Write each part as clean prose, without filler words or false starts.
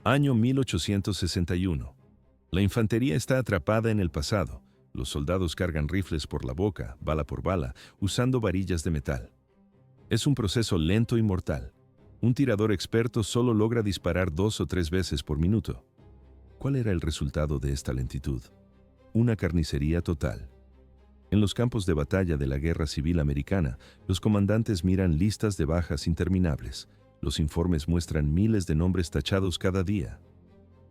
Año 1861. La infantería está atrapada en el pasado. Los soldados cargan rifles por la boca, bala por bala, usando varillas de metal. Es un proceso lento y mortal. Un tirador experto solo logra disparar 2 o 3 veces por minuto. ¿Cuál era el resultado de esta lentitud? Una carnicería total. En los campos de batalla de la Guerra Civil Americana, los comandantes miran listas de bajas interminables. Los informes muestran miles de nombres tachados cada día.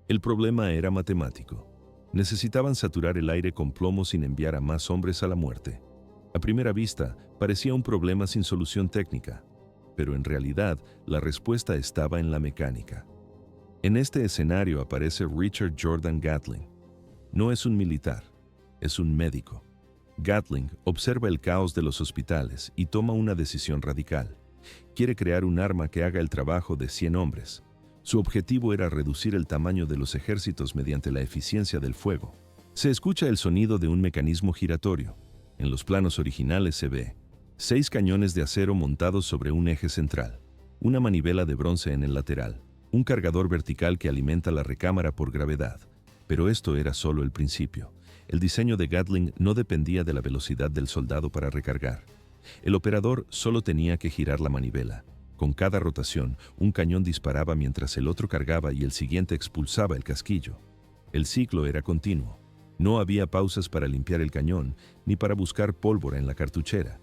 El problema era matemático. Necesitaban saturar el aire con plomo sin enviar a más hombres a la muerte. A primera vista, parecía un problema sin solución técnica, pero en realidad la respuesta estaba en la mecánica. En este escenario aparece Richard Jordan Gatling. No es un militar, es un médico. Gatling observa el caos de los hospitales y toma una decisión radical. Quiere crear un arma que haga el trabajo de 100 hombres. Su objetivo era reducir el tamaño de los ejércitos mediante la eficiencia del fuego. Se escucha el sonido de un mecanismo giratorio. En los planos originales se ve 6 cañones de acero montados sobre un eje central, una manivela de bronce en el lateral, un cargador vertical que alimenta la recámara por gravedad. Pero esto era solo el principio. El diseño de Gatling no dependía de la velocidad del soldado para recargar. El operador solo tenía que girar la manivela. Con cada rotación, un cañón disparaba mientras el otro cargaba y el siguiente expulsaba el casquillo. El ciclo era continuo. No había pausas para limpiar el cañón, ni para buscar pólvora en la cartuchera.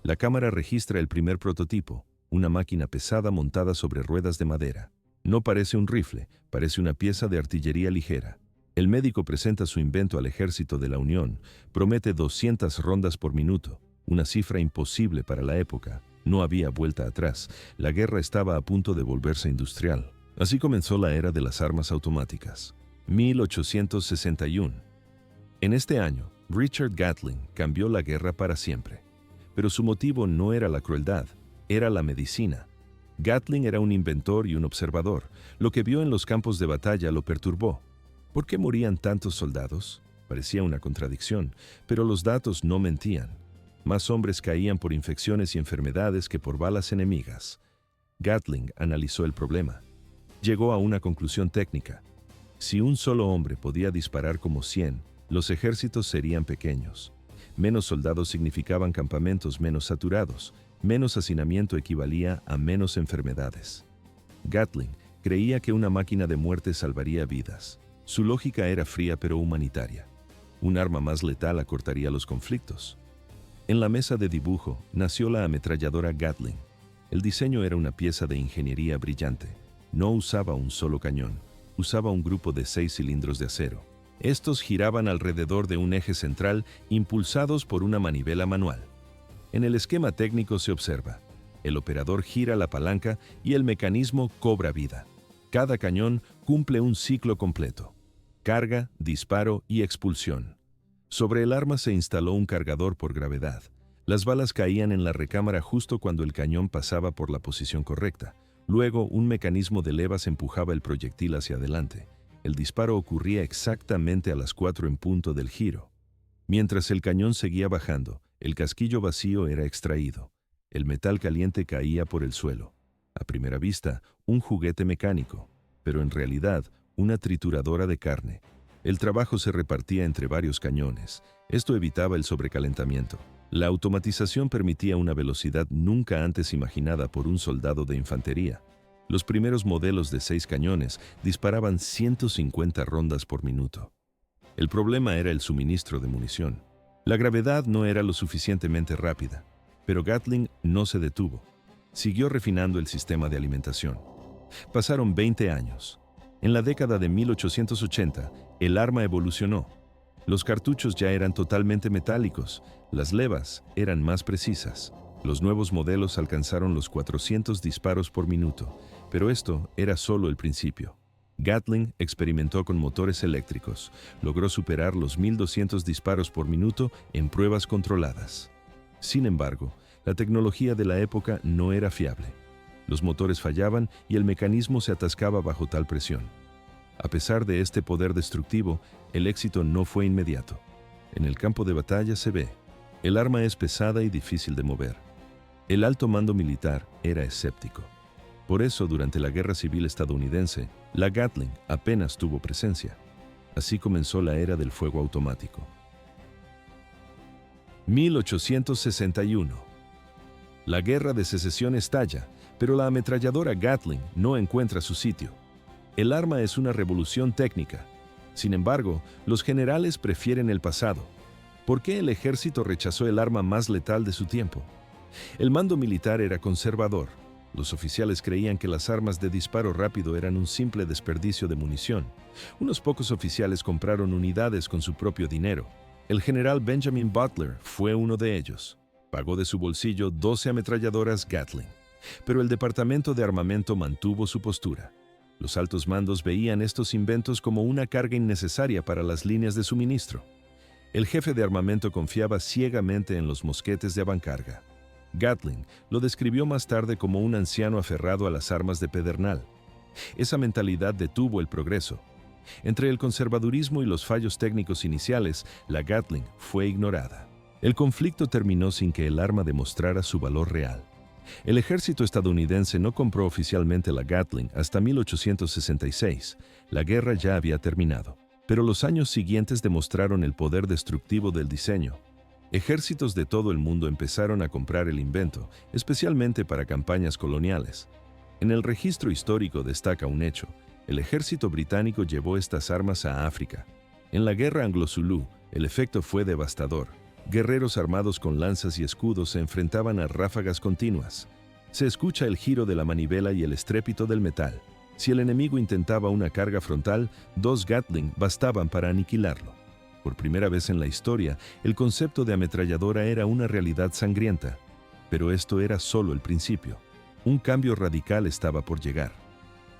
La cámara registra el primer prototipo, una máquina pesada montada sobre ruedas de madera. No parece un rifle, parece una pieza de artillería ligera. El médico presenta su invento al ejército de la Unión, promete 200 rondas por minuto, una cifra imposible para la época. No había vuelta atrás, la guerra estaba a punto de volverse industrial. Así comenzó la era de las armas automáticas. 1861. En este año, Richard Gatling cambió la guerra para siempre. Pero su motivo no era la crueldad, era la medicina. Gatling era un inventor y un observador. Lo que vio en los campos de batalla lo perturbó. ¿Por qué morían tantos soldados? Parecía una contradicción, pero los datos no mentían. Más hombres caían por infecciones y enfermedades que por balas enemigas. Gatling analizó el problema. Llegó a una conclusión técnica. Si un solo hombre podía disparar como 100, los ejércitos serían pequeños. Menos soldados significaban campamentos menos saturados. Menos hacinamiento equivalía a menos enfermedades. Gatling creía que una máquina de muerte salvaría vidas. Su lógica era fría pero humanitaria. Un arma más letal acortaría los conflictos. En la mesa de dibujo nació la ametralladora Gatling. El diseño era una pieza de ingeniería brillante. No usaba un solo cañón, usaba un grupo de 6 cilindros de acero. Estos giraban alrededor de un eje central impulsados por una manivela manual. En el esquema técnico se observa: el operador gira la palanca y el mecanismo cobra vida. Cada cañón cumple un ciclo completo: carga, disparo y expulsión. Sobre el arma se instaló un cargador por gravedad. Las balas caían en la recámara justo cuando el cañón pasaba por la posición correcta. Luego, un mecanismo de levas empujaba el proyectil hacia adelante. El disparo ocurría exactamente a las 4 en punto del giro. Mientras el cañón seguía bajando, el casquillo vacío era extraído. El metal caliente caía por el suelo. A primera vista, un juguete mecánico, pero en realidad, una trituradora de carne. El trabajo se repartía entre varios cañones. Esto evitaba el sobrecalentamiento. La automatización permitía una velocidad nunca antes imaginada por un soldado de infantería. Los primeros modelos de 6 cañones disparaban 150 rondas por minuto. El problema era el suministro de munición. La gravedad no era lo suficientemente rápida, pero Gatling no se detuvo. Siguió refinando el sistema de alimentación. Pasaron 20 años. En la década de 1880, el arma evolucionó. Los cartuchos ya eran totalmente metálicos, las levas eran más precisas. Los nuevos modelos alcanzaron los 400 disparos por minuto, pero esto era solo el principio. Gatling experimentó con motores eléctricos, logró superar los 1200 disparos por minuto en pruebas controladas. Sin embargo, la tecnología de la época no era fiable. Los motores fallaban y el mecanismo se atascaba bajo tal presión. A pesar de este poder destructivo, el éxito no fue inmediato. En el campo de batalla se ve: el arma es pesada y difícil de mover. El alto mando militar era escéptico. Por eso, durante la Guerra Civil estadounidense, la Gatling apenas tuvo presencia. Así comenzó la era del fuego automático. 1861. La Guerra de Secesión estalla, pero la ametralladora Gatling no encuentra su sitio. El arma es una revolución técnica. Sin embargo, los generales prefieren el pasado. ¿Por qué el ejército rechazó el arma más letal de su tiempo? El mando militar era conservador. Los oficiales creían que las armas de disparo rápido eran un simple desperdicio de munición. Unos pocos oficiales compraron unidades con su propio dinero. El general Benjamin Butler fue uno de ellos. Pagó de su bolsillo 12 ametralladoras Gatling. Pero el Departamento de Armamento mantuvo su postura. Los altos mandos veían estos inventos como una carga innecesaria para las líneas de suministro. El jefe de armamento confiaba ciegamente en los mosquetes de avancarga. Gatling lo describió más tarde como un anciano aferrado a las armas de pedernal. Esa mentalidad detuvo el progreso. Entre el conservadurismo y los fallos técnicos iniciales, la Gatling fue ignorada. El conflicto terminó sin que el arma demostrara su valor real. El ejército estadounidense no compró oficialmente la Gatling hasta 1866. La guerra ya había terminado, pero los años siguientes demostraron el poder destructivo del diseño. Ejércitos de todo el mundo empezaron a comprar el invento, especialmente para campañas coloniales. En el registro histórico destaca un hecho: el ejército británico llevó estas armas a África. En la guerra anglo-zulú, el efecto fue devastador. Guerreros armados con lanzas y escudos se enfrentaban a ráfagas continuas. Se escucha el giro de la manivela y el estrépito del metal. Si el enemigo intentaba una carga frontal, 2 Gatling bastaban para aniquilarlo. Por primera vez en la historia, el concepto de ametralladora era una realidad sangrienta. Pero esto era solo el principio. Un cambio radical estaba por llegar.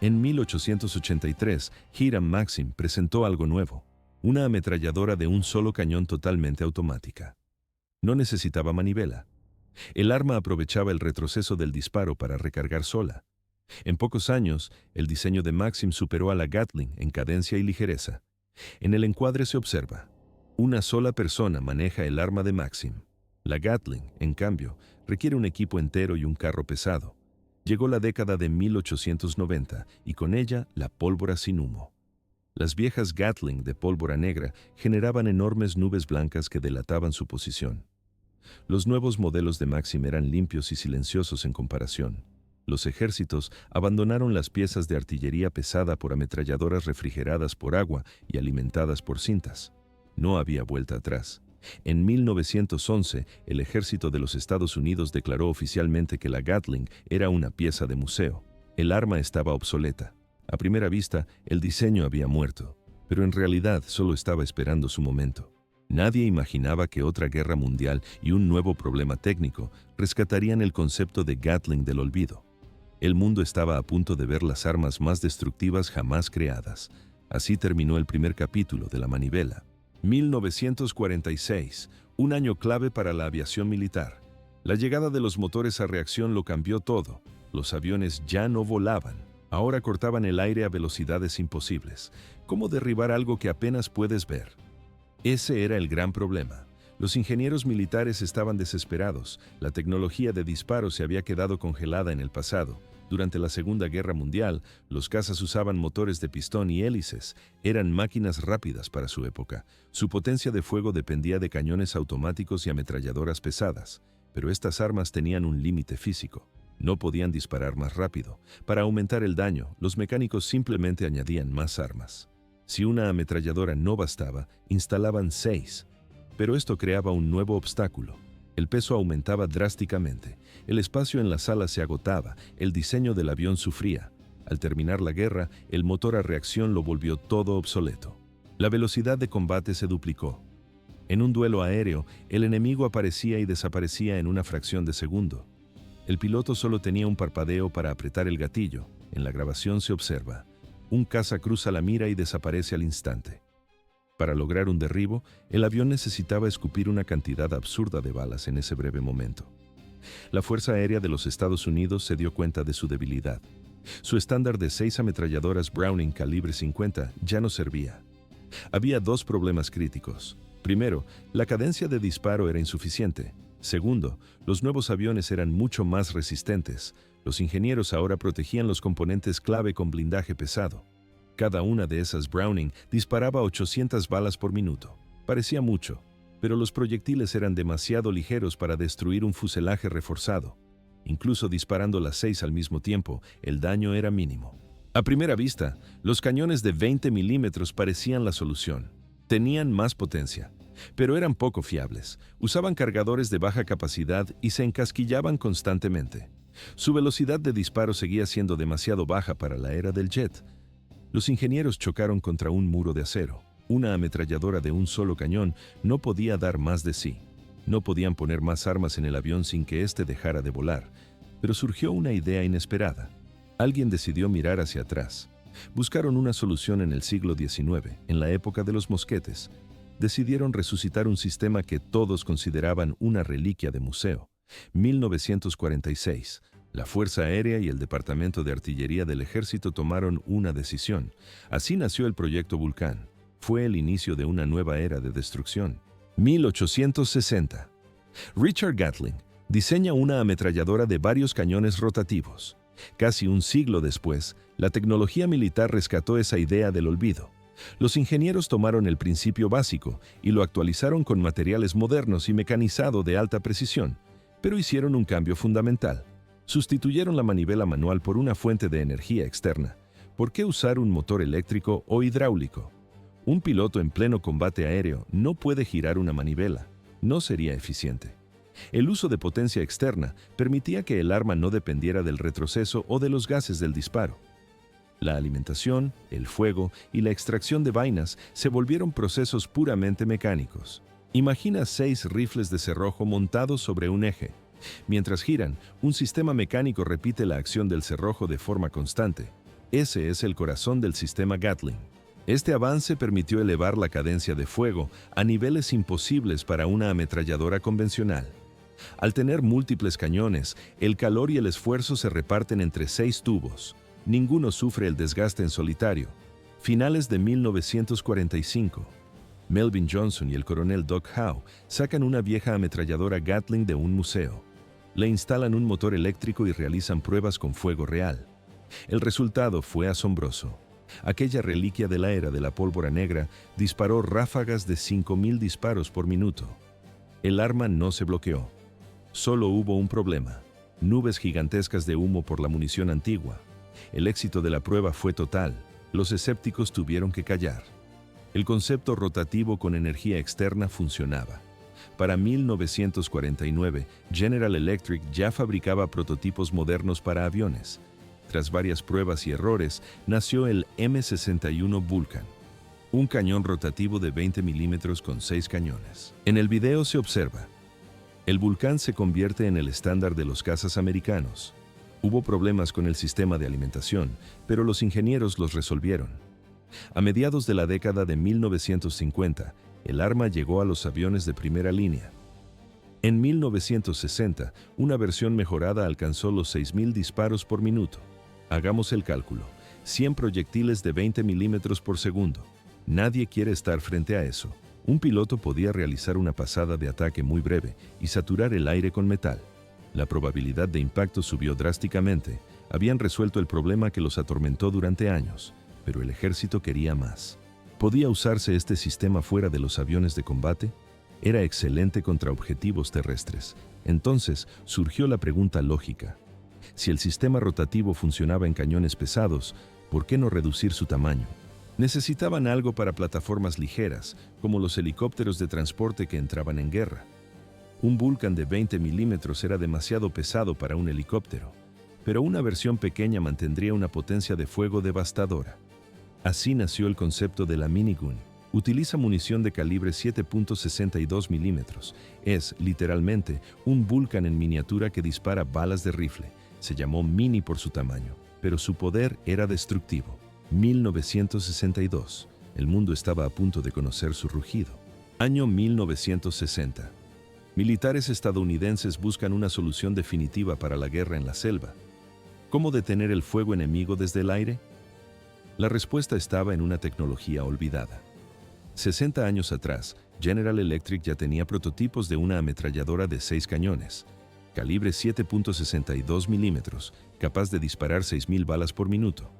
En 1883, Hiram Maxim presentó algo nuevo: una ametralladora de un solo cañón totalmente automática. No necesitaba manivela. El arma aprovechaba el retroceso del disparo para recargar sola. En pocos años, el diseño de Maxim superó a la Gatling en cadencia y ligereza. En el encuadre se observa: una sola persona maneja el arma de Maxim. La Gatling, en cambio, requiere un equipo entero y un carro pesado. Llegó la década de 1890 y con ella la pólvora sin humo. Las viejas Gatling de pólvora negra generaban enormes nubes blancas que delataban su posición. Los nuevos modelos de Maxim eran limpios y silenciosos en comparación. Los ejércitos abandonaron las piezas de artillería pesada por ametralladoras refrigeradas por agua y alimentadas por cintas. No había vuelta atrás. En 1911, el ejército de los Estados Unidos declaró oficialmente que la Gatling era una pieza de museo. El arma estaba obsoleta. A primera vista, el diseño había muerto, pero en realidad solo estaba esperando su momento. Nadie imaginaba que otra guerra mundial y un nuevo problema técnico rescatarían el concepto de Gatling del olvido. El mundo estaba a punto de ver las armas más destructivas jamás creadas. Así terminó el primer capítulo de la manivela. 1946, un año clave para la aviación militar. La llegada de los motores a reacción lo cambió todo. Los aviones ya no volaban. Ahora cortaban el aire a velocidades imposibles. ¿Cómo derribar algo que apenas puedes ver? Ese era el gran problema. Los ingenieros militares estaban desesperados. La tecnología de disparo se había quedado congelada en el pasado. Durante la Segunda Guerra Mundial, los cazas usaban motores de pistón y hélices. Eran máquinas rápidas para su época. Su potencia de fuego dependía de cañones automáticos y ametralladoras pesadas. Pero estas armas tenían un límite físico. No podían disparar más rápido. Para aumentar el daño, los mecánicos simplemente añadían más armas. Si una ametralladora no bastaba, instalaban 6. Pero esto creaba un nuevo obstáculo. El peso aumentaba drásticamente. El espacio en la sala se agotaba. El diseño del avión sufría. Al terminar la guerra, el motor a reacción lo volvió todo obsoleto. La velocidad de combate se duplicó. En un duelo aéreo, el enemigo aparecía y desaparecía en una fracción de segundo. El piloto solo tenía un parpadeo para apretar el gatillo. En la grabación se observa: un caza cruza la mira y desaparece al instante. Para lograr un derribo, el avión necesitaba escupir una cantidad absurda de balas en ese breve momento. La Fuerza Aérea de los Estados Unidos se dio cuenta de su debilidad. Su estándar de 6 ametralladoras Browning calibre 50 ya no servía. Había 2 problemas críticos. Primero, la cadencia de disparo era insuficiente. Segundo, los nuevos aviones eran mucho más resistentes. Los ingenieros ahora protegían los componentes clave con blindaje pesado. Cada una de esas Browning disparaba 800 balas por minuto. Parecía mucho, pero los proyectiles eran demasiado ligeros para destruir un fuselaje reforzado. Incluso disparando las 6 al mismo tiempo, el daño era mínimo. A primera vista, los cañones de 20 milímetros parecían la solución. Tenían más potencia, pero eran poco fiables. Usaban cargadores de baja capacidad y se encasquillaban constantemente. Su velocidad de disparo seguía siendo demasiado baja para la era del jet. Los ingenieros chocaron contra un muro de acero. Una ametralladora de un solo cañón no podía dar más de sí. No podían poner más armas en el avión sin que éste dejara de volar. Pero surgió una idea inesperada. Alguien decidió mirar hacia atrás. Buscaron una solución en el siglo XIX, en la época de los mosquetes. Decidieron resucitar un sistema que todos consideraban una reliquia de museo. 1946. La Fuerza Aérea y el Departamento de Artillería del Ejército tomaron una decisión. Así nació el Proyecto Vulcan. Fue el inicio de una nueva era de destrucción. 1860. Richard Gatling diseña una ametralladora de varios cañones rotativos. Casi un siglo después, la tecnología militar rescató esa idea del olvido. Los ingenieros tomaron el principio básico y lo actualizaron con materiales modernos y mecanizado de alta precisión, pero hicieron un cambio fundamental. Sustituyeron la manivela manual por una fuente de energía externa. ¿Por qué usar un motor eléctrico o hidráulico? Un piloto en pleno combate aéreo no puede girar una manivela. No sería eficiente. El uso de potencia externa permitía que el arma no dependiera del retroceso o de los gases del disparo. La alimentación, el fuego y la extracción de vainas se volvieron procesos puramente mecánicos. Imagina 6 rifles de cerrojo montados sobre un eje. Mientras giran, un sistema mecánico repite la acción del cerrojo de forma constante. Ese es el corazón del sistema Gatling. Este avance permitió elevar la cadencia de fuego a niveles imposibles para una ametralladora convencional. Al tener múltiples cañones, el calor y el esfuerzo se reparten entre 6 tubos. Ninguno sufre el desgaste en solitario. Finales de 1945. Melvin Johnson y el coronel Doc Howe sacan una vieja ametralladora Gatling de un museo. Le instalan un motor eléctrico y realizan pruebas con fuego real. El resultado fue asombroso. Aquella reliquia de la era de la pólvora negra disparó ráfagas de 5,000 disparos por minuto. El arma no se bloqueó. Solo hubo un problema: nubes gigantescas de humo por la munición antigua. El éxito de la prueba fue total. Los escépticos tuvieron que callar. El concepto rotativo con energía externa funcionaba. Para 1949, General Electric ya fabricaba prototipos modernos para aviones. Tras varias pruebas y errores, nació el M61 Vulcan, un cañón rotativo de 20 milímetros con 6 cañones. En el video se observa: el Vulcan se convierte en el estándar de los cazas americanos. Hubo problemas con el sistema de alimentación, pero los ingenieros los resolvieron. A mediados de la década de 1950, el arma llegó a los aviones de primera línea. En 1960, una versión mejorada alcanzó los 6,000 disparos por minuto. Hagamos el cálculo: 100 proyectiles de 20 milímetros por segundo. Nadie quiere estar frente a eso. Un piloto podía realizar una pasada de ataque muy breve y saturar el aire con metal. La probabilidad de impacto subió drásticamente. Habían resuelto el problema que los atormentó durante años, pero el ejército quería más. ¿Podía usarse este sistema fuera de los aviones de combate? Era excelente contra objetivos terrestres. Entonces surgió la pregunta lógica: si el sistema rotativo funcionaba en cañones pesados, ¿por qué no reducir su tamaño? Necesitaban algo para plataformas ligeras, como los helicópteros de transporte que entraban en guerra. Un Vulcan de 20 milímetros era demasiado pesado para un helicóptero, pero una versión pequeña mantendría una potencia de fuego devastadora. Así nació el concepto de la minigun. Utiliza munición de calibre 7.62 milímetros. Es, literalmente, un Vulcan en miniatura que dispara balas de rifle. Se llamó Mini por su tamaño, pero su poder era destructivo. 1962. El mundo estaba a punto de conocer su rugido. Año 1960. Militares estadounidenses buscan una solución definitiva para la guerra en la selva. ¿Cómo detener el fuego enemigo desde el aire? La respuesta estaba en una tecnología olvidada. 60 años atrás, General Electric ya tenía prototipos de una ametralladora de 6 cañones. calibre 7.62 milímetros, capaz de disparar 6.000 balas por minuto.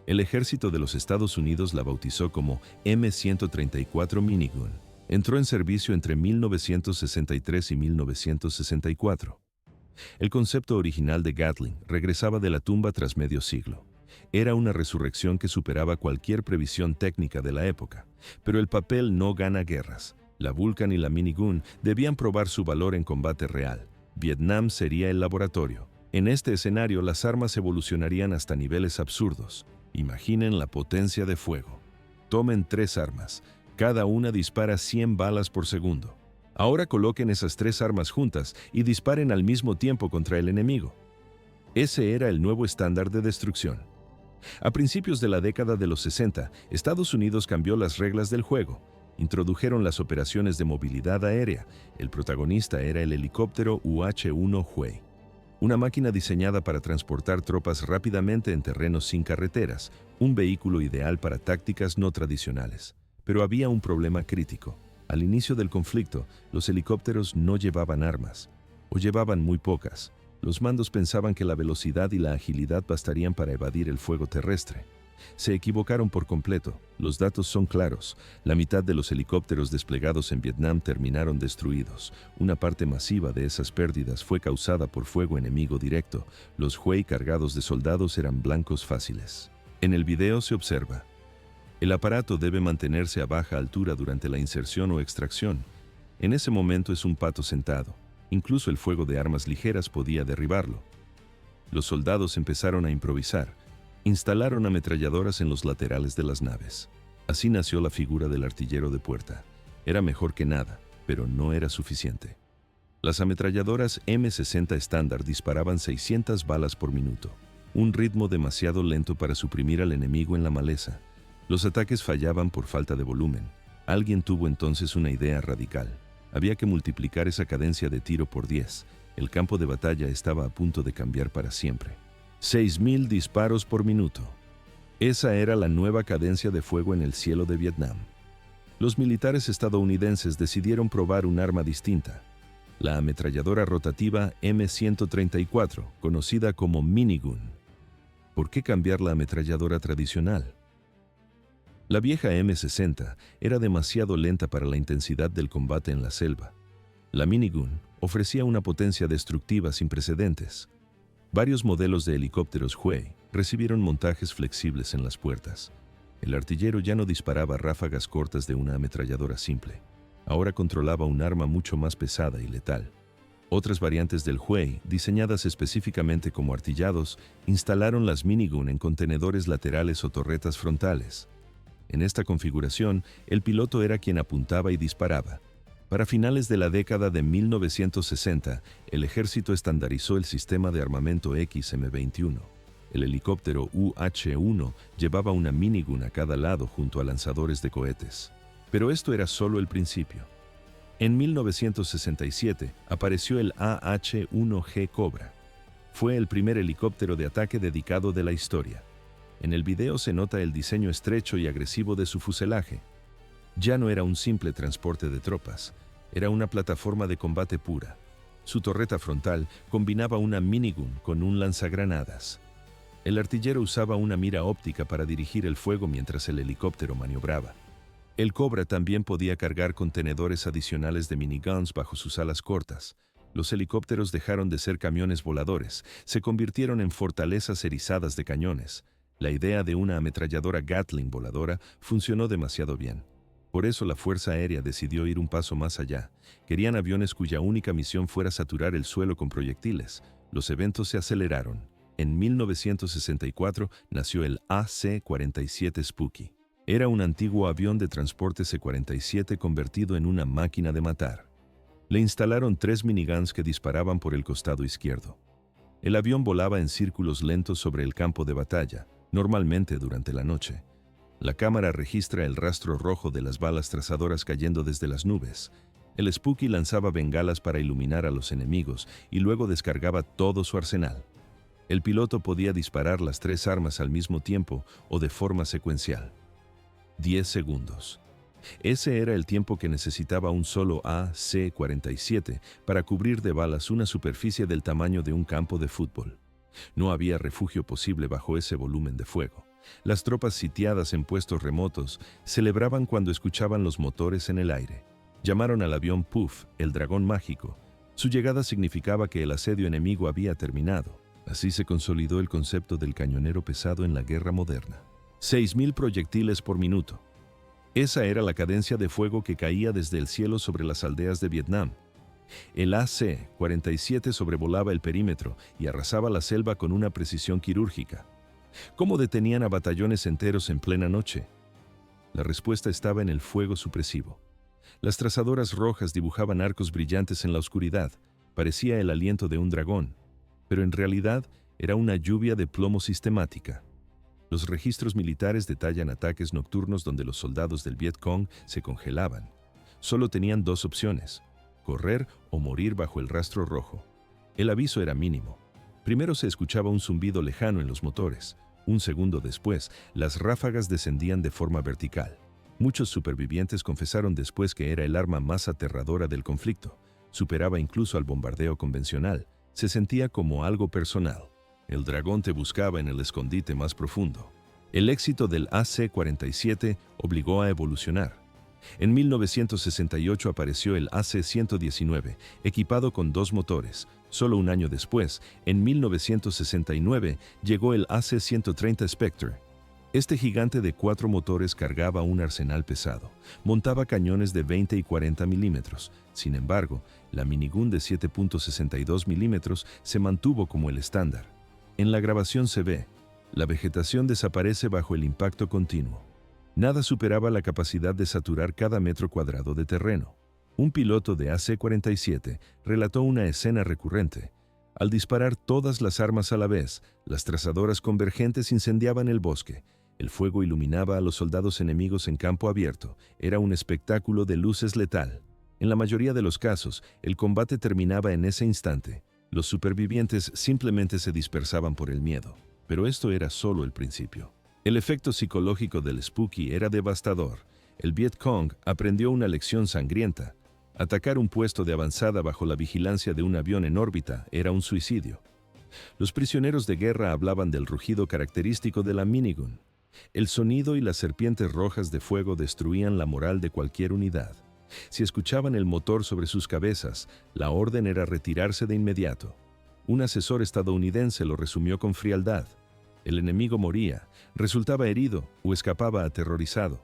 El ejército de los Estados Unidos la bautizó como M134 Minigun. Entró en servicio entre 1963 y 1964. El concepto original de Gatling regresaba de la tumba tras medio siglo. Era una resurrección que superaba cualquier previsión técnica de la época. Pero el papel no gana guerras. La Vulcan y la Minigun debían probar su valor en combate real. Vietnam sería el laboratorio. En este escenario, las armas evolucionarían hasta niveles absurdos. Imaginen la potencia de fuego. Tomen 3 armas. Cada una dispara 100 balas por segundo. Ahora coloquen esas 3 armas juntas y disparen al mismo tiempo contra el enemigo. Ese era el nuevo estándar de destrucción. A principios de la década de los 60, Estados Unidos cambió las reglas del juego. Introdujeron las operaciones de movilidad aérea. El protagonista era el helicóptero UH-1 Huey, una máquina diseñada para transportar tropas rápidamente en terrenos sin carreteras, un vehículo ideal para tácticas no tradicionales. Pero había un problema crítico. Al inicio del conflicto, los helicópteros no llevaban armas, o llevaban muy pocas. Los mandos pensaban que la velocidad y la agilidad bastarían para evadir el fuego terrestre. Se equivocaron por completo. Los datos son claros. La mitad de los helicópteros desplegados en Vietnam terminaron destruidos. Una parte masiva de esas pérdidas fue causada por fuego enemigo directo. Los Huey cargados de soldados eran blancos fáciles. En el video se observa: el aparato debe mantenerse a baja altura durante la inserción o extracción. En ese momento es un pato sentado. Incluso el fuego de armas ligeras podía derribarlo. Los soldados empezaron a improvisar. Instalaron ametralladoras en los laterales de las naves. Así nació la figura del artillero de puerta. Era mejor que nada, pero no era suficiente. Las ametralladoras M60 estándar disparaban 600 balas por minuto, un ritmo demasiado lento para suprimir al enemigo en la maleza. Los ataques fallaban por falta de volumen. Alguien tuvo entonces una idea radical. Había que multiplicar esa cadencia de tiro por 10. El campo de batalla estaba a punto de cambiar para siempre. 6.000 disparos por minuto. Esa era la nueva cadencia de fuego en el cielo de Vietnam. Los militares estadounidenses decidieron probar un arma distinta: la ametralladora rotativa M134, conocida como Minigun. ¿Por qué cambiar la ametralladora tradicional? La vieja M60 era demasiado lenta para la intensidad del combate en la selva. La Minigun ofrecía una potencia destructiva sin precedentes. Varios modelos de helicópteros Huey recibieron montajes flexibles en las puertas. El artillero ya no disparaba ráfagas cortas de una ametralladora simple. Ahora controlaba un arma mucho más pesada y letal. Otras variantes del Huey, diseñadas específicamente como artillados, instalaron las Minigun en contenedores laterales o torretas frontales. En esta configuración, el piloto era quien apuntaba y disparaba. Para finales de la década de 1960, el ejército estandarizó el sistema de armamento XM-21. El helicóptero UH-1 llevaba una Minigun a cada lado junto a lanzadores de cohetes. Pero esto era solo el principio. En 1967 apareció el AH-1G Cobra. Fue el primer helicóptero de ataque dedicado de la historia. En el video se nota el diseño estrecho y agresivo de su fuselaje. Ya no era un simple transporte de tropas, era una plataforma de combate pura. Su torreta frontal combinaba una Minigun con un lanzagranadas. El artillero usaba una mira óptica para dirigir el fuego mientras el helicóptero maniobraba. El Cobra también podía cargar contenedores adicionales de miniguns bajo sus alas cortas. Los helicópteros dejaron de ser camiones voladores, se convirtieron en fortalezas erizadas de cañones. La idea de una ametralladora Gatling voladora funcionó demasiado bien. Por eso la Fuerza Aérea decidió ir un paso más allá. Querían aviones cuya única misión fuera saturar el suelo con proyectiles. Los eventos se aceleraron. En 1964 nació el AC-47 Spooky. Era un antiguo avión de transporte C-47 convertido en una máquina de matar. Le instalaron 3 miniguns que disparaban por el costado izquierdo. El avión volaba en círculos lentos sobre el campo de batalla, normalmente durante la noche. La cámara registra el rastro rojo de las balas trazadoras cayendo desde las nubes. El Spooky lanzaba bengalas para iluminar a los enemigos y luego descargaba todo su arsenal. El piloto podía disparar las 3 armas al mismo tiempo o de forma secuencial. 10 segundos. Ese era el tiempo que necesitaba un solo AC-47 para cubrir de balas una superficie del tamaño de un campo de fútbol. No había refugio posible bajo ese volumen de fuego. Las tropas sitiadas en puestos remotos celebraban cuando escuchaban los motores en el aire. Llamaron al avión Puff, el dragón mágico. Su llegada significaba que el asedio enemigo había terminado. Así se consolidó el concepto del cañonero pesado en la guerra moderna. 6.000 proyectiles por minuto. Esa era la cadencia de fuego que caía desde el cielo sobre las aldeas de Vietnam. El AC-47 sobrevolaba el perímetro y arrasaba la selva con una precisión quirúrgica. ¿Cómo detenían a batallones enteros en plena noche? La respuesta estaba en el fuego supresivo. Las trazadoras rojas dibujaban arcos brillantes en la oscuridad. Parecía el aliento de un dragón, pero en realidad era una lluvia de plomo sistemática. Los registros militares detallan ataques nocturnos donde los soldados del Viet Cong se congelaban. Solo tenían dos opciones: correr o morir bajo el rastro rojo. El aviso era mínimo. Primero se escuchaba un zumbido lejano en los motores. Un segundo después, las ráfagas descendían de forma vertical. Muchos supervivientes confesaron después que era el arma más aterradora del conflicto. Superaba incluso al bombardeo convencional. Se sentía como algo personal. El dragón te buscaba en el escondite más profundo. El éxito del AC-47 obligó a evolucionar. En 1968 apareció el AC-119, equipado con dos motores. Solo un año después, en 1969, llegó el AC-130 Spectre. Este gigante de 4 motores cargaba un arsenal pesado. Montaba cañones de 20 y 40 milímetros. Sin embargo, la minigun de 7.62 milímetros se mantuvo como el estándar. En la grabación se ve: la vegetación desaparece bajo el impacto continuo. Nada superaba la capacidad de saturar cada metro cuadrado de terreno. Un piloto de AC-47 relató una escena recurrente. Al disparar todas las armas a la vez, las trazadoras convergentes incendiaban el bosque. El fuego iluminaba a los soldados enemigos en campo abierto. Era un espectáculo de luces letal. En la mayoría de los casos, el combate terminaba en ese instante. Los supervivientes simplemente se dispersaban por el miedo. Pero esto era solo el principio. El efecto psicológico del Spooky era devastador. El Viet Cong aprendió una lección sangrienta. Atacar un puesto de avanzada bajo la vigilancia de un avión en órbita era un suicidio. Los prisioneros de guerra hablaban del rugido característico de la minigun. El sonido y las serpientes rojas de fuego destruían la moral de cualquier unidad. Si escuchaban el motor sobre sus cabezas, la orden era retirarse de inmediato. Un asesor estadounidense lo resumió con frialdad: el enemigo moría, resultaba herido o escapaba aterrorizado.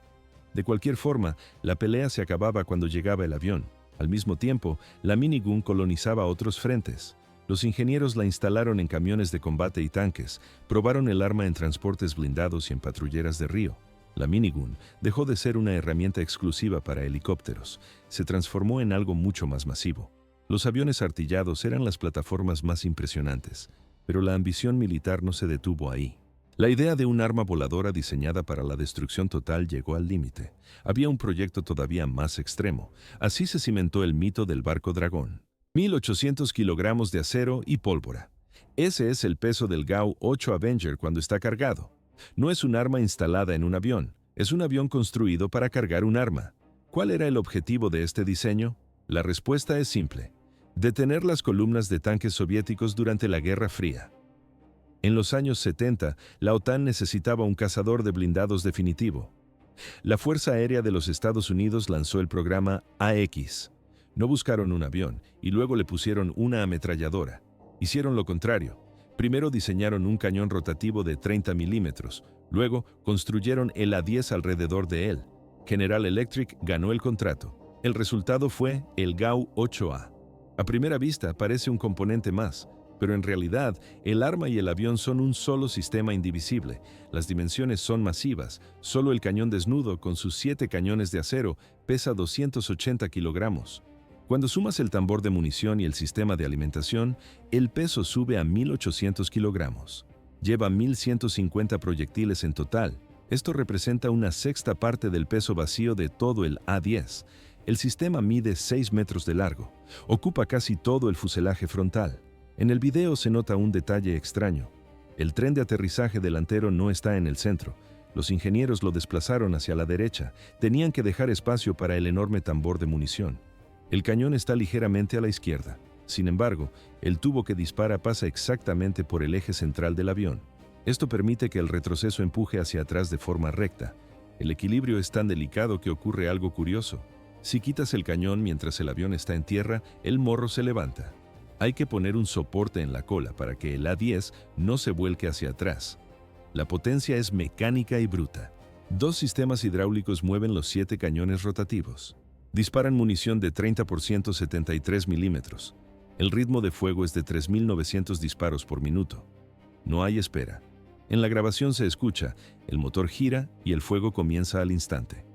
De cualquier forma, la pelea se acababa cuando llegaba el avión. Al mismo tiempo, la minigun colonizaba otros frentes. Los ingenieros la instalaron en camiones de combate y tanques, probaron el arma en transportes blindados y en patrulleras de río. La minigun dejó de ser una herramienta exclusiva para helicópteros, se transformó en algo mucho más masivo. Los aviones artillados eran las plataformas más impresionantes, pero la ambición militar no se detuvo ahí. La idea de un arma voladora diseñada para la destrucción total llegó al límite. Había un proyecto todavía más extremo. Así se cimentó el mito del barco dragón. 1.800 kilogramos de acero y pólvora. Ese es el peso del GAU-8 Avenger cuando está cargado. No es un arma instalada en un avión, es un avión construido para cargar un arma. ¿Cuál era el objetivo de este diseño? La respuesta es simple: detener las columnas de tanques soviéticos durante la Guerra Fría. En los años 70, la OTAN necesitaba un cazador de blindados definitivo. La Fuerza Aérea de los Estados Unidos lanzó el programa AX. No buscaron un avión y luego le pusieron una ametralladora. Hicieron lo contrario. Primero diseñaron un cañón rotativo de 30 milímetros, luego construyeron el A-10 alrededor de él. General Electric ganó el contrato. El resultado fue el GAU-8A. A primera vista parece un componente más, pero en realidad el arma y el avión son un solo sistema indivisible. Las dimensiones son masivas. Solo el cañón desnudo, con sus 7 cañones de acero, pesa 280 kilogramos. Cuando sumas el tambor de munición y el sistema de alimentación, el peso sube a 1.800 kilogramos. Lleva 1.150 proyectiles en total. Esto representa una sexta parte del peso vacío de todo el A-10. El sistema mide 6 metros de largo. Ocupa casi todo el fuselaje frontal. En el video se nota un detalle extraño. El tren de aterrizaje delantero no está en el centro. Los ingenieros lo desplazaron hacia la derecha. Tenían que dejar espacio para el enorme tambor de munición. El cañón está ligeramente a la izquierda. Sin embargo, el tubo que dispara pasa exactamente por el eje central del avión. Esto permite que el retroceso empuje hacia atrás de forma recta. El equilibrio es tan delicado que ocurre algo curioso. Si quitas el cañón mientras el avión está en tierra, el morro se levanta. Hay que poner un soporte en la cola para que el A-10 no se vuelque hacia atrás. La potencia es mecánica y bruta. 2 sistemas hidráulicos mueven los 7 cañones rotativos. Disparan munición de 30 por 173 milímetros. El ritmo de fuego es de 3.900 disparos por minuto. No hay espera. En la grabación se escucha, el motor gira y el fuego comienza al instante.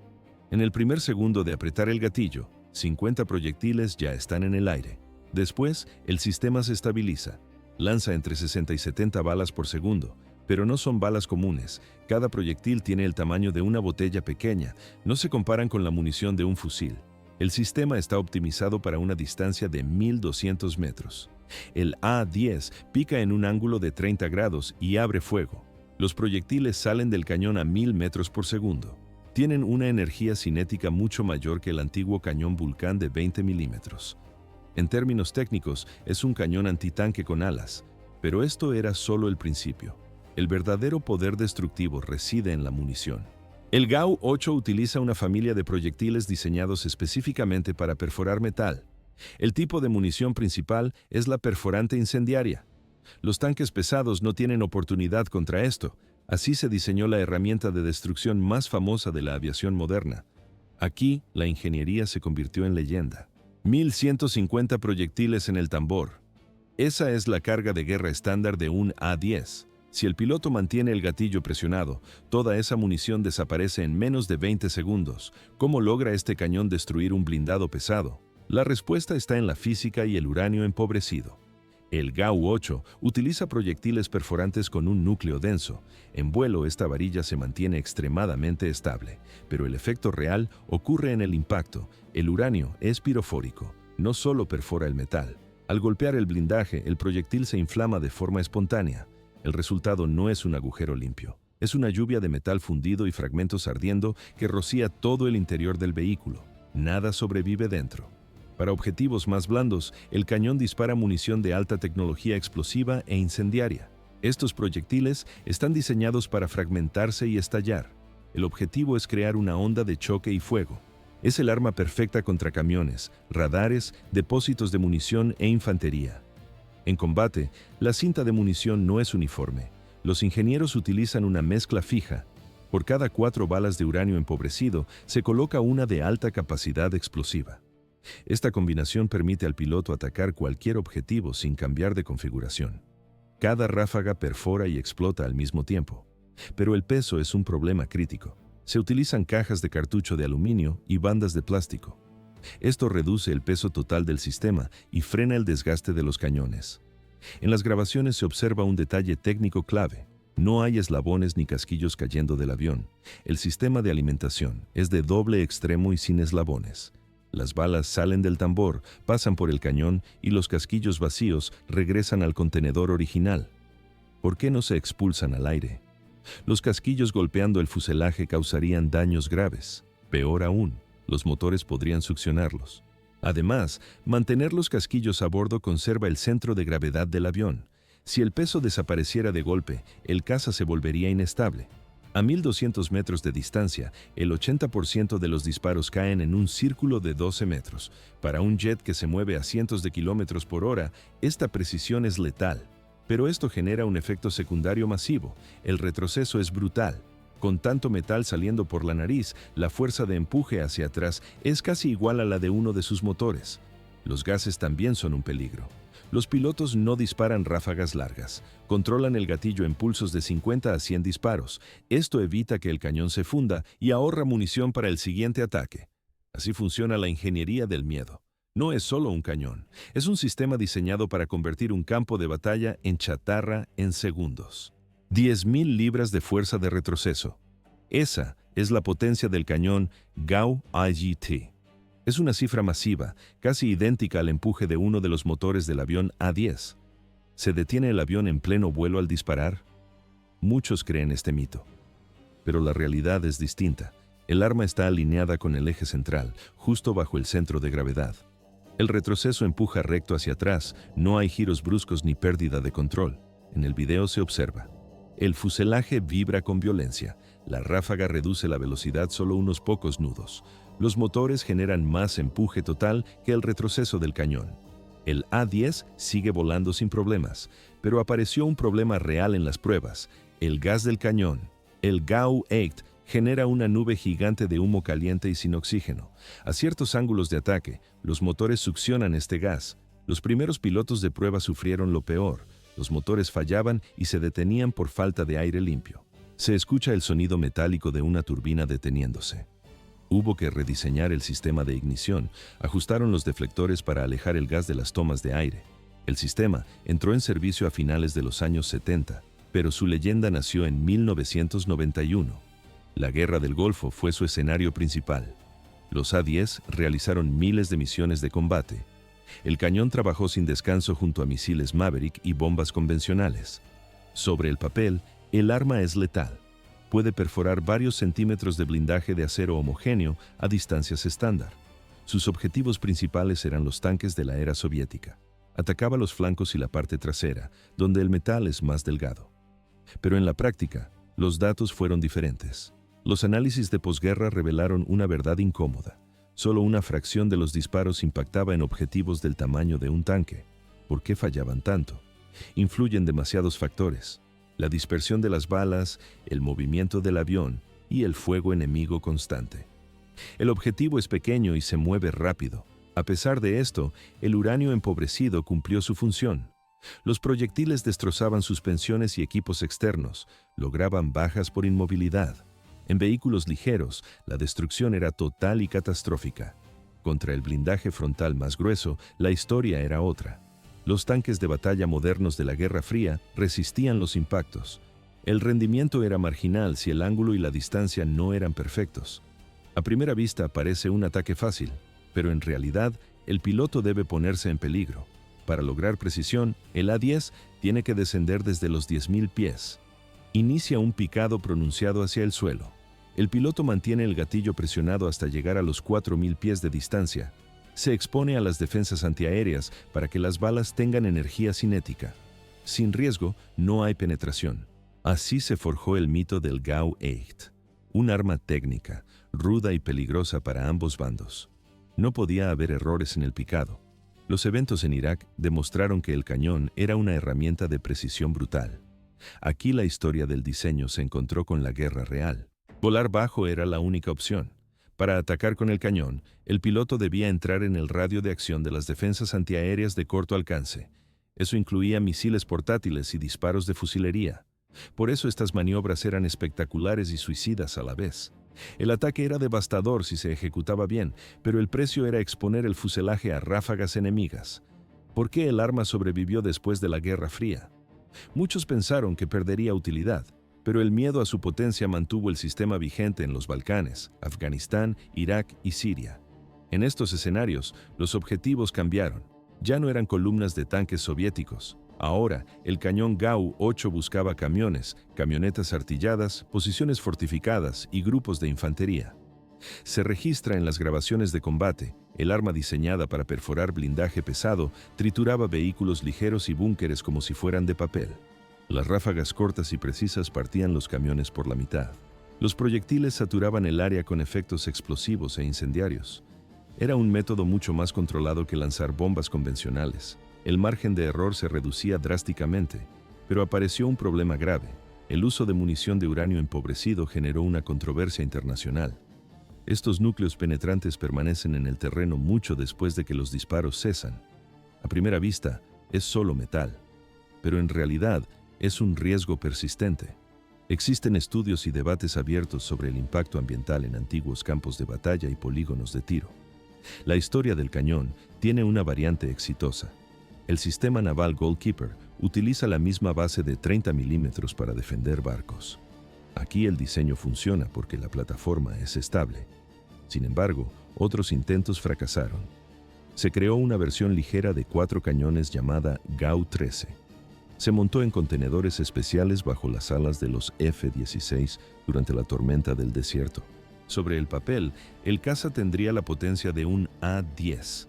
En el primer segundo de apretar el gatillo, 50 proyectiles ya están en el aire. Después, el sistema se estabiliza. Lanza entre 60 y 70 balas por segundo, pero no son balas comunes. Cada proyectil tiene el tamaño de una botella pequeña, no se comparan con la munición de un fusil. El sistema está optimizado para una distancia de 1.200 metros. El A-10 pica en un ángulo de 30 grados y abre fuego. Los proyectiles salen del cañón a 1.000 metros por segundo. Tienen una energía cinética mucho mayor que el antiguo cañón Vulcan de 20 milímetros. En términos técnicos, es un cañón antitanque con alas, pero esto era solo el principio. El verdadero poder destructivo reside en la munición. El GAU-8 utiliza una familia de proyectiles diseñados específicamente para perforar metal. El tipo de munición principal es la perforante incendiaria. Los tanques pesados no tienen oportunidad contra esto. Así se diseñó la herramienta de destrucción más famosa de la aviación moderna. Aquí, la ingeniería se convirtió en leyenda. 1.150 proyectiles en el tambor. Esa es la carga de guerra estándar de un A-10. Si el piloto mantiene el gatillo presionado, toda esa munición desaparece en menos de 20 segundos. ¿Cómo logra este cañón destruir un blindado pesado? La respuesta está en la física y el uranio empobrecido. El GAU-8 utiliza proyectiles perforantes con un núcleo denso. En vuelo, esta varilla se mantiene extremadamente estable, pero el efecto real ocurre en el impacto. El uranio es pirofórico, no solo perfora el metal. Al golpear el blindaje, el proyectil se inflama de forma espontánea. El resultado no es un agujero limpio. Es una lluvia de metal fundido y fragmentos ardiendo que rocía todo el interior del vehículo. Nada sobrevive dentro. Para objetivos más blandos, el cañón dispara munición de alta tecnología explosiva e incendiaria. Estos proyectiles están diseñados para fragmentarse y estallar. El objetivo es crear una onda de choque y fuego. Es el arma perfecta contra camiones, radares, depósitos de munición e infantería. En combate, la cinta de munición no es uniforme. Los ingenieros utilizan una mezcla fija. Por cada 4 balas de uranio empobrecido, se coloca una de alta capacidad explosiva. Esta combinación permite al piloto atacar cualquier objetivo sin cambiar de configuración. Cada ráfaga perfora y explota al mismo tiempo. Pero el peso es un problema crítico. Se utilizan cajas de cartucho de aluminio y bandas de plástico. Esto reduce el peso total del sistema y frena el desgaste de los cañones. En las grabaciones se observa un detalle técnico clave. No hay eslabones ni casquillos cayendo del avión. El sistema de alimentación es de doble extremo y sin eslabones. Las balas salen del tambor, pasan por el cañón y los casquillos vacíos regresan al contenedor original. ¿Por qué no se expulsan al aire? Los casquillos golpeando el fuselaje causarían daños graves. Peor aún, los motores podrían succionarlos. Además, mantener los casquillos a bordo conserva el centro de gravedad del avión. Si el peso desapareciera de golpe, el caza se volvería inestable. A 1.200 metros de distancia, el 80% de los disparos caen en un círculo de 12 metros. Para un jet que se mueve a cientos de kilómetros por hora, esta precisión es letal. Pero esto genera un efecto secundario masivo. El retroceso es brutal. Con tanto metal saliendo por la nariz, la fuerza de empuje hacia atrás es casi igual a la de uno de sus motores. Los gases también son un peligro. Los pilotos no disparan ráfagas largas. Controlan el gatillo en pulsos de 50 a 100 disparos. Esto evita que el cañón se funda y ahorra munición para el siguiente ataque. Así funciona la ingeniería del miedo. No es solo un cañón. Es un sistema diseñado para convertir un campo de batalla en chatarra en segundos. 10.000 libras de fuerza de retroceso. Esa es la potencia del cañón GAU-IGT. Es una cifra masiva, casi idéntica al empuje de uno de los motores del avión A-10. ¿Se detiene el avión en pleno vuelo al disparar? Muchos creen este mito. pero la realidad es distinta. El arma está alineada con el eje central, justo bajo el centro de gravedad. El retroceso empuja recto hacia atrás, no hay giros bruscos ni pérdida de control. En el video se observa. El fuselaje vibra con violencia. La ráfaga reduce la velocidad solo unos pocos nudos. Los motores generan más empuje total que el retroceso del cañón. El A-10 sigue volando sin problemas, pero apareció un problema real en las pruebas. El gas del cañón, el GAU-8, genera una nube gigante de humo caliente y sin oxígeno. A ciertos ángulos de ataque, los motores succionan este gas. Los primeros pilotos de prueba sufrieron lo peor. Los motores fallaban y se detenían por falta de aire limpio. Se escucha el sonido metálico de una turbina deteniéndose. Hubo que rediseñar el sistema de ignición. Ajustaron los deflectores para alejar el gas de las tomas de aire. El sistema entró en servicio a finales de los años 70, pero su leyenda nació en 1991. La Guerra del Golfo fue su escenario principal. Los A-10 realizaron miles de misiones de combate. El cañón trabajó sin descanso junto a misiles Maverick y bombas convencionales. Sobre el papel, el arma es letal. Puede perforar varios centímetros de blindaje de acero homogéneo a distancias estándar. Sus objetivos principales eran los tanques de la era soviética. Atacaba los flancos y la parte trasera, donde el metal es más delgado. Pero en la práctica, los datos fueron diferentes. Los análisis de posguerra revelaron una verdad incómoda. Solo una fracción de los disparos impactaba en objetivos del tamaño de un tanque. ¿Por qué fallaban tanto? Influyen demasiados factores: la dispersión de las balas, el movimiento del avión y el fuego enemigo constante. El objetivo es pequeño y se mueve rápido. A pesar de esto, el uranio empobrecido cumplió su función. Los proyectiles destrozaban suspensiones y equipos externos, lograban bajas por inmovilidad. En vehículos ligeros, la destrucción era total y catastrófica. Contra el blindaje frontal más grueso, la historia era otra. Los tanques de batalla modernos de la Guerra Fría resistían los impactos. El rendimiento era marginal si el ángulo y la distancia no eran perfectos. A primera vista parece un ataque fácil, pero en realidad el piloto debe ponerse en peligro. Para lograr precisión, el A-10 tiene que descender desde los 10.000 pies. Inicia un picado pronunciado hacia el suelo. El piloto mantiene el gatillo presionado hasta llegar a los 4.000 pies de distancia. Se expone a las defensas antiaéreas para que las balas tengan energía cinética. Sin riesgo, no hay penetración. Así se forjó el mito del GAU-8, un arma técnica, ruda y peligrosa para ambos bandos. No podía haber errores en el picado. Los eventos en Irak demostraron que el cañón era una herramienta de precisión brutal. Aquí la historia del diseño se encontró con la guerra real. Volar bajo era la única opción. Para atacar con el cañón, el piloto debía entrar en el radio de acción de las defensas antiaéreas de corto alcance. Eso incluía misiles portátiles y disparos de fusilería. Por eso estas maniobras eran espectaculares y suicidas a la vez. El ataque era devastador si se ejecutaba bien, pero el precio era exponer el fuselaje a ráfagas enemigas. ¿Por qué el arma sobrevivió después de la Guerra Fría? Muchos pensaron que perdería utilidad, pero el miedo a su potencia mantuvo el sistema vigente en los Balcanes, Afganistán, Irak y Siria. En estos escenarios, los objetivos cambiaron. Ya no eran columnas de tanques soviéticos. Ahora, el cañón GAU-8 buscaba camiones, camionetas artilladas, posiciones fortificadas y grupos de infantería. Se registra en las grabaciones de combate, el arma diseñada para perforar blindaje pesado trituraba vehículos ligeros y búnkeres como si fueran de papel. Las ráfagas cortas y precisas partían los camiones por la mitad. Los proyectiles saturaban el área con efectos explosivos e incendiarios. Era un método mucho más controlado que lanzar bombas convencionales. El margen de error se reducía drásticamente, pero apareció un problema grave. El uso de munición de uranio empobrecido generó una controversia internacional. Estos núcleos penetrantes permanecen en el terreno mucho después de que los disparos cesan. A primera vista, es solo metal, pero en realidad es un riesgo persistente. Existen estudios y debates abiertos sobre el impacto ambiental en antiguos campos de batalla y polígonos de tiro. La historia del cañón tiene una variante exitosa. El sistema naval Goalkeeper utiliza la misma base de 30 milímetros para defender barcos. Aquí el diseño funciona porque la plataforma es estable. Sin embargo, otros intentos fracasaron. Se creó una versión ligera de 4 cañones llamada GAU-13. Se montó en contenedores especiales bajo las alas de los F-16 durante la tormenta del desierto. Sobre el papel, el caza tendría la potencia de un A-10.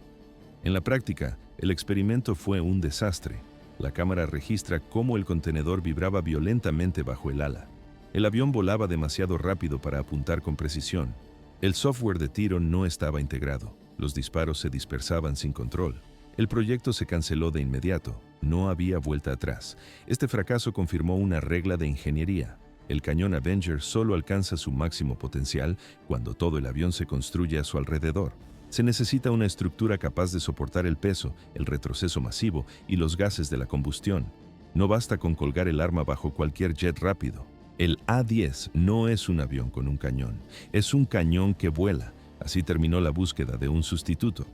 En la práctica, el experimento fue un desastre. La cámara registra cómo el contenedor vibraba violentamente bajo el ala. El avión volaba demasiado rápido para apuntar con precisión. El software de tiro no estaba integrado. Los disparos se dispersaban sin control. El proyecto se canceló de inmediato. No había vuelta atrás. Este fracaso confirmó una regla de ingeniería. El cañón Avenger solo alcanza su máximo potencial cuando todo el avión se construye a su alrededor. Se necesita una estructura capaz de soportar el peso, el retroceso masivo y los gases de la combustión. No basta con colgar el arma bajo cualquier jet rápido. El A-10 no es un avión con un cañón, es un cañón que vuela. Así terminó la búsqueda de un sustituto.